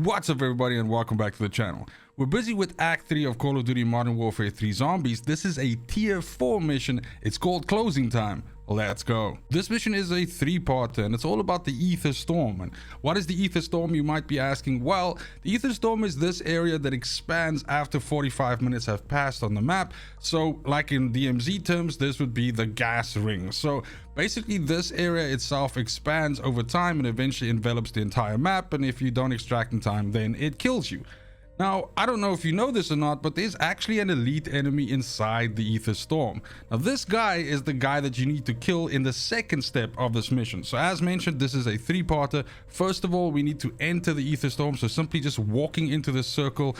What's up everybody and welcome back to the channel. We're busy with Act 3 of Call of Duty Modern Warfare 3 Zombies. This is a tier 4 mission. It's called Closing Time. Let's go. This mission is a 3-parter and it's all about the Ether Storm. And what is the Ether Storm, you might be asking? Well, the Ether Storm is this area that expands after 45 minutes have passed on the map. So like in DMZ terms, this would be the gas ring. So basically this area itself expands over time and eventually envelops the entire map, and if you don't extract in time, then it kills you. Now, I don't know if you know this or not, but there's actually an elite enemy inside the Ether Storm. Now, this guy is the guy that you need to kill in the second step of this mission. So as mentioned, this is a 3-parter. First of all, we need to enter the Ether Storm. So simply just walking into this circle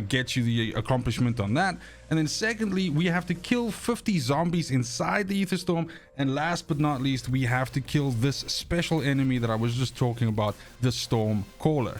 gets you the accomplishment on that. And then secondly, we have to kill 50 zombies inside the Ether Storm. And last but not least, we have to kill this special enemy that I was just talking about, the Storm Caller.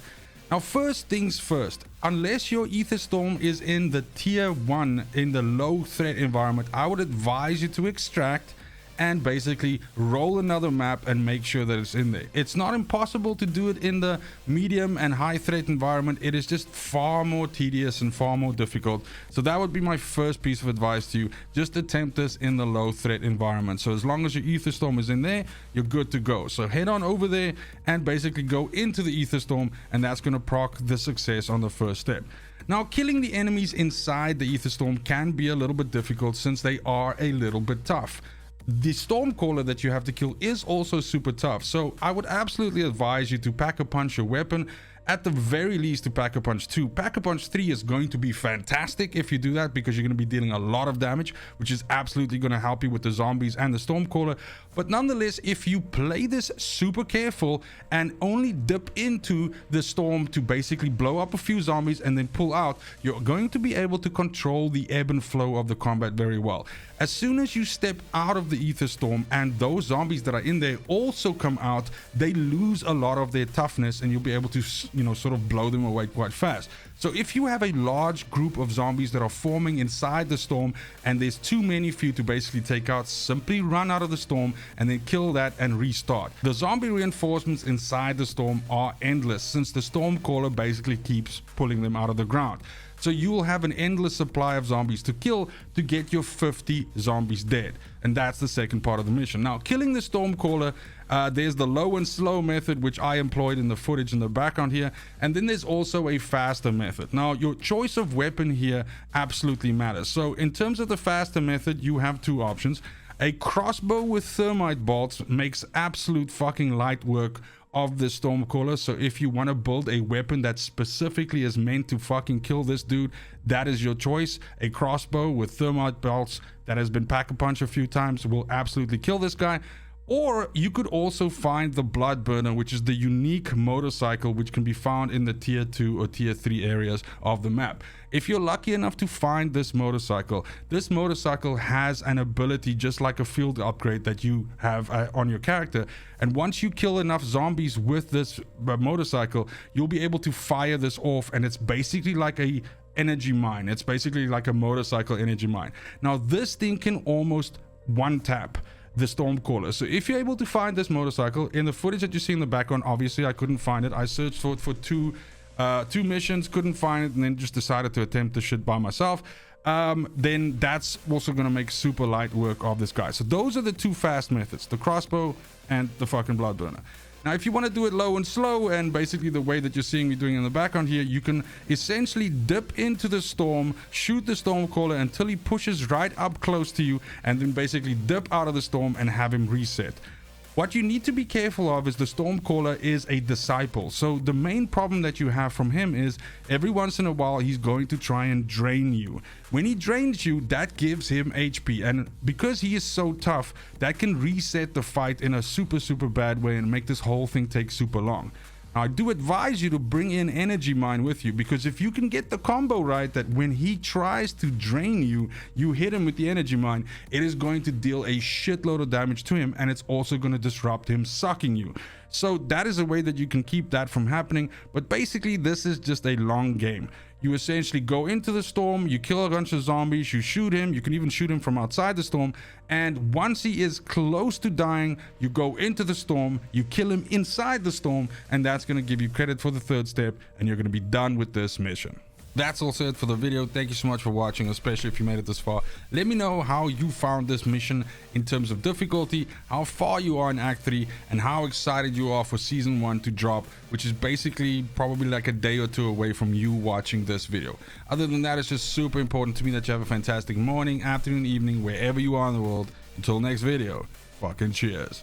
Now, first things first, unless your Ether Storm is in the tier 1 in the low threat environment, I would advise you to extract and basically roll another map and make sure that it's in there. It's not impossible to do it in the medium and high threat environment. It is just far more tedious and far more difficult. So that would be my first piece of advice to you. Just attempt this in the low threat environment. So as long as your Ether Storm is in there, you're good to go. So head on over there and basically go into the Ether Storm, and that's going to proc the success on the first step. Now, killing the enemies inside the Ether Storm can be a little bit difficult since they are a little bit tough. The Stormcaller that you have to kill is also super tough, so I would absolutely advise you to Pack-a-Punch your weapon. At the very least, to Pack-a-Punch 2. Pack-a-Punch 3 is going to be fantastic if you do that, because you're going to be dealing a lot of damage, which is absolutely going to help you with the zombies and the Stormcaller. But nonetheless, if you play this super careful and only dip into the storm to basically blow up a few zombies and then pull out, you're going to be able to control the ebb and flow of the combat very well. As soon as you step out of the Ether Storm and those zombies that are in there also come out, they lose a lot of their toughness and you'll be able to, sort of blow them away quite fast. So if you have a large group of zombies that are forming inside the storm and there's too many for you to basically take out, simply run out of the storm and then kill that and restart. The zombie reinforcements inside the storm are endless, since the Stormcaller basically keeps pulling them out of the ground. So you will have an endless supply of zombies to kill to get your 50 zombies dead. And that's the second part of the mission. Now, killing the Stormcaller, there's the low and slow method, which I employed in the footage in the background here. And then there's also a faster method. Now, your choice of weapon here absolutely matters. So in terms of the faster method, you have two options. A crossbow with thermite bolts makes absolute fucking light work of the Stormcaller. So if you want to build a weapon that specifically is meant to fucking kill this dude, that is your choice. A crossbow with thermite bolts that has been Pack-a-Punch a few times will absolutely kill this guy. Or you could also find the Blood Burner, which is the unique motorcycle which can be found in the tier 2 or tier 3 areas of the map. If you're lucky enough to find this motorcycle has an ability just like a field upgrade that you have on your character. And once you kill enough zombies with this motorcycle, you'll be able to fire this off, and it's basically like a energy mine. It's basically like a motorcycle energy mine. Now, this thing can almost one-tap the Stormcaller. So if you're able to find this motorcycle in the footage that you see in the background, obviously I couldn't find it. I searched for it for two missions, couldn't find it, and then just decided to attempt the shit by myself. Then that's also going to make super light work of this guy. So those are the two fast methods, the crossbow and the fucking Blood Burner. Now, if you want to do it low and slow, and basically the way that you're seeing me doing in the background here, you can essentially dip into the storm, shoot the Stormcaller until he pushes right up close to you, and then basically dip out of the storm and have him reset. What you need to be careful of is the Stormcaller is a disciple. So the main problem that you have from him is every once in a while he's going to try and drain you. When he drains you, that gives him HP, and because he is so tough, that can reset the fight in a super bad way and make this whole thing take super long. Now, I do advise you to bring in Energy Mine with you, because if you can get the combo right, that when he tries to drain you, you hit him with the Energy Mine, it is going to deal a shitload of damage to him, and it's also going to disrupt him sucking you. So that is a way that you can keep that from happening. But basically this is just a long game. You essentially go into the storm, you kill a bunch of zombies, you shoot him, you can even shoot him from outside the storm, and once he is close to dying, you go into the storm, you kill him inside the storm, and that's going to give you credit for the third step, and you're going to be done with this mission. That's also it for the video. Thank you so much for watching, especially if you made it this far. Let me know how you found this mission in terms of difficulty, how far you are in Act 3, and how excited you are for Season 1 to drop, which is basically probably like a day or two away from you watching this video. Other than that, it's just super important to me that you have a fantastic morning, afternoon, evening, wherever you are in the world. Until next video, fucking cheers.